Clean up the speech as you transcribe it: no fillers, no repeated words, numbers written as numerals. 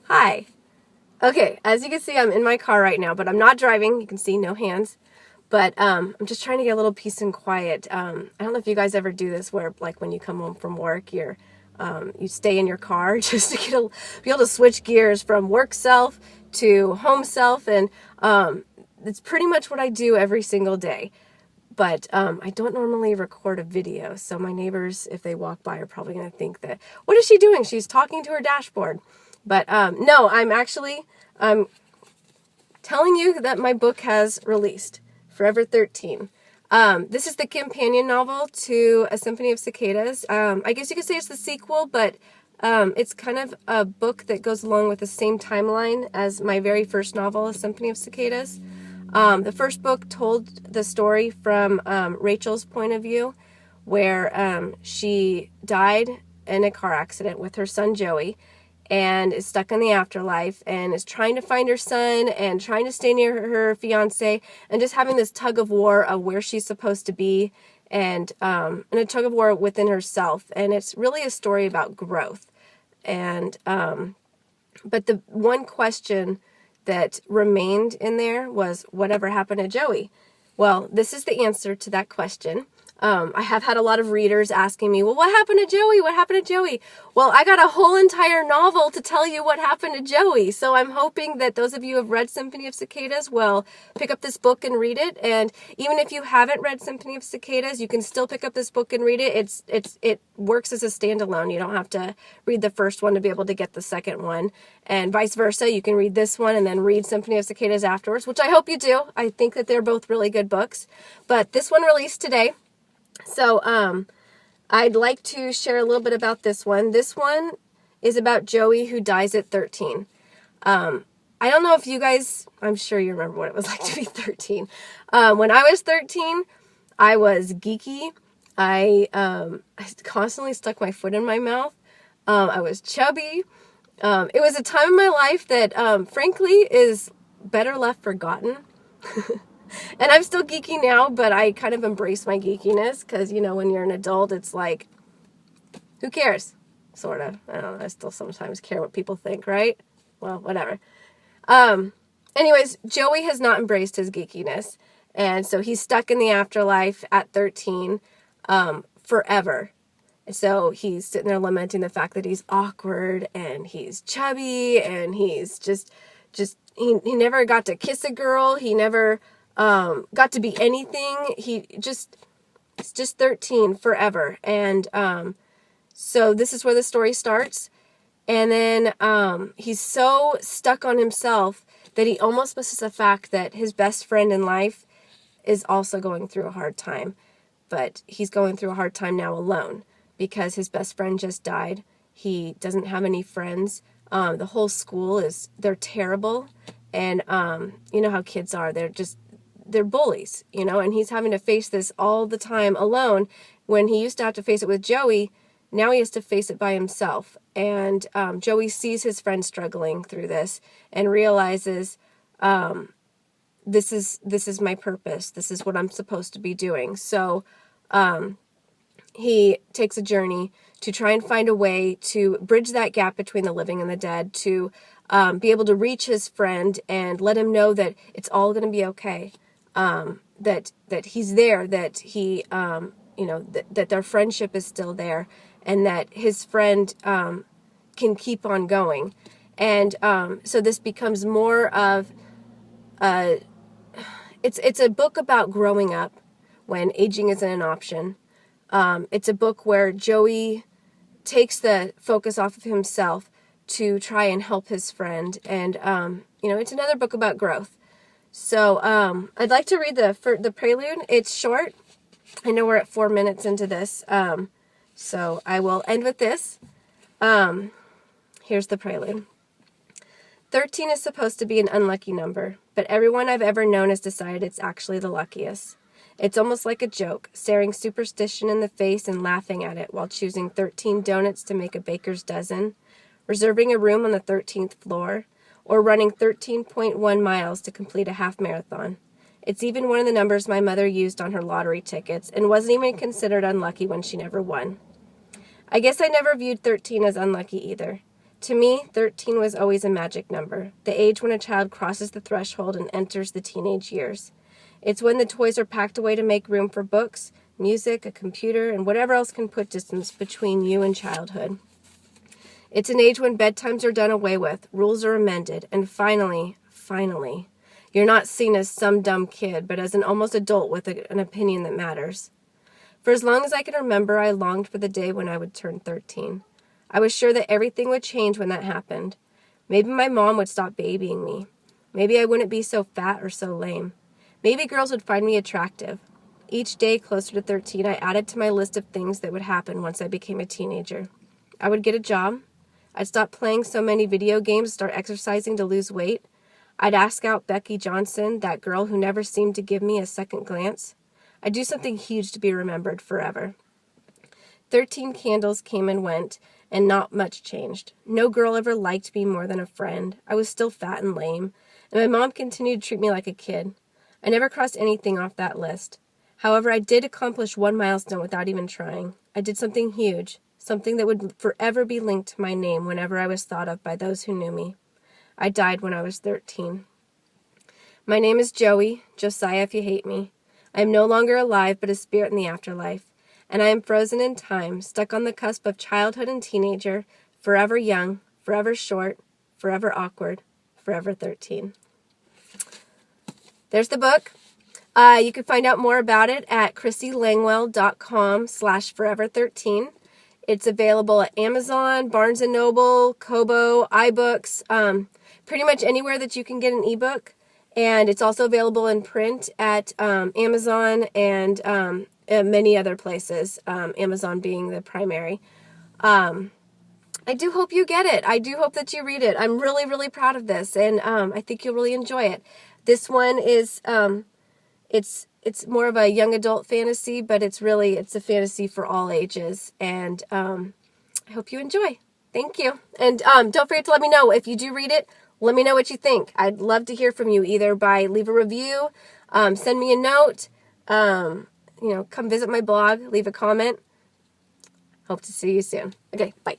Hi. Okay, as you can see, I'm in my car right now, but I'm not driving. You can see no hands. But I'm just trying to get a little peace and quiet. I don't know if you guys ever do this where, like, when you come home from work, you stay in your car just to be able to switch gears from work self to home self. And it's pretty much what I do every single day. But I don't normally record a video, so my neighbors, if they walk by, are probably going to think that, what is she doing? She's talking to her dashboard. But no, I'm telling you that my book has released, Forever 13. This is the companion novel to A Symphony of Cicadas. I guess you could say it's the sequel, but it's kind of a book that goes along with the same timeline as my very first novel, A Symphony of Cicadas. The first book told the story from Rachel's point of view, where she died in a car accident with her son Joey, and is stuck in the afterlife and is trying to find her son and trying to stay near her fiance, and just having this tug of war of where she's supposed to be, and a tug of war within herself. And it's really a story about growth. And but the one question that remained in there was, whatever happened to Joey? Well, this is the answer to that question. I have had a lot of readers asking me, well, what happened to Joey? What happened to Joey? Well, I got a whole entire novel to tell you what happened to Joey. So I'm hoping that those of you who have read Symphony of Cicadas will pick up this book and read it. And even if you haven't read Symphony of Cicadas, you can still pick up this book and read it. It works as a standalone. You don't have to read the first one to be able to get the second one. And vice versa. You can read this one and then read Symphony of Cicadas afterwards, which I hope you do. I think that they're both really good books. But this one released today. So, I'd like to share a little bit about this one. This one is about Joey, who dies at 13. I don't know if you guys, I'm sure you remember what it was like to be 13. When I was 13, I was geeky. I constantly stuck my foot in my mouth. I was chubby. It was a time in my life that, frankly, is better left forgotten. And I'm still geeky now, but I kind of embrace my geekiness because, when you're an adult, it's like, who cares? Sort of. I don't know. I still sometimes care what people think, right? Well, whatever. Anyways, Joey has not embraced his geekiness. And so he's stuck in the afterlife at 13 forever. And so he's sitting there lamenting the fact that he's awkward and he's chubby and he's just he never got to kiss a girl. He never got to be anything. It's just 13 forever. And so this is where the story starts. And then he's so stuck on himself that he almost misses the fact that his best friend in life is also going through a hard time. But he's going through a hard time now alone because his best friend just died. He doesn't have any friends. The whole school they're terrible. And you know how kids are. They're bullies, and he's having to face this all the time alone. When he used to have to face it with Joey, now he has to face it by himself. And Joey sees his friend struggling through this and realizes, this is my purpose. This is what I'm supposed to be doing. So he takes a journey to try and find a way to bridge that gap between the living and the dead, to be able to reach his friend and let him know that it's all going to be okay. That he's there, that he, that their friendship is still there, and that his friend can keep on going. And so this becomes more of it's a book about growing up when aging isn't an option. It's a book where Joey takes the focus off of himself to try and help his friend. And, it's another book about growth. So I'd like to read the prelude. It's short. I know we're at 4 minutes into this. So I will end with this. Here's the prelude. 13 is supposed to be an unlucky number, but everyone I've ever known has decided it's actually the luckiest. It's almost like a joke, staring superstition in the face and laughing at it while choosing 13 donuts to make a baker's dozen, reserving a room on the 13th floor, or running 13.1 miles to complete a half marathon. It's even one of the numbers my mother used on her lottery tickets and wasn't even considered unlucky when she never won. I guess I never viewed 13 as unlucky either. To me, 13 was always a magic number, the age when a child crosses the threshold and enters the teenage years. It's when the toys are packed away to make room for books, music, a computer, and whatever else can put distance between you and childhood. It's an age when bedtimes are done away with, rules are amended, and finally, you're not seen as some dumb kid, but as an almost adult with an opinion that matters. For as long as I can remember, I longed for the day when I would turn 13. I was sure that everything would change when that happened. Maybe my mom would stop babying me. Maybe I wouldn't be so fat or so lame. Maybe girls would find me attractive. Each day closer to 13, I added to my list of things that would happen once I became a teenager. I would get a job. I'd stop playing so many video games, start exercising to lose weight. I'd ask out Becky Johnson, that girl who never seemed to give me a second glance. I'd do something huge to be remembered forever. 13 candles came and went, and not much changed. No girl ever liked me more than a friend. I was still fat and lame, and my mom continued to treat me like a kid. I never crossed anything off that list. However, I did accomplish one milestone without even trying. I did something huge, something that would forever be linked to my name whenever I was thought of by those who knew me. I died when I was 13. My name is Joey, Josiah if you hate me. I am no longer alive, but a spirit in the afterlife, and I am frozen in time, stuck on the cusp of childhood and teenager, forever young, forever short, forever awkward, forever 13. There's the book. You can find out more about it at chrissylangwell.com/forever13. It's available at Amazon, Barnes & Noble, Kobo, iBooks, pretty much anywhere that you can get an ebook. And it's also available in print at Amazon and many other places, Amazon being the primary. I do hope you get it. I do hope that you read it. I'm really, really proud of this, and I think you'll really enjoy it. This one is, it's more of a young adult fantasy, but it's a fantasy for all ages, and I hope you enjoy. Thank you. And don't forget to let me know if you do read it. Let me know what you think. I'd love to hear from you, either by leave a review, send me a note, come visit my blog, leave a comment. Hope to see you soon. Okay, bye.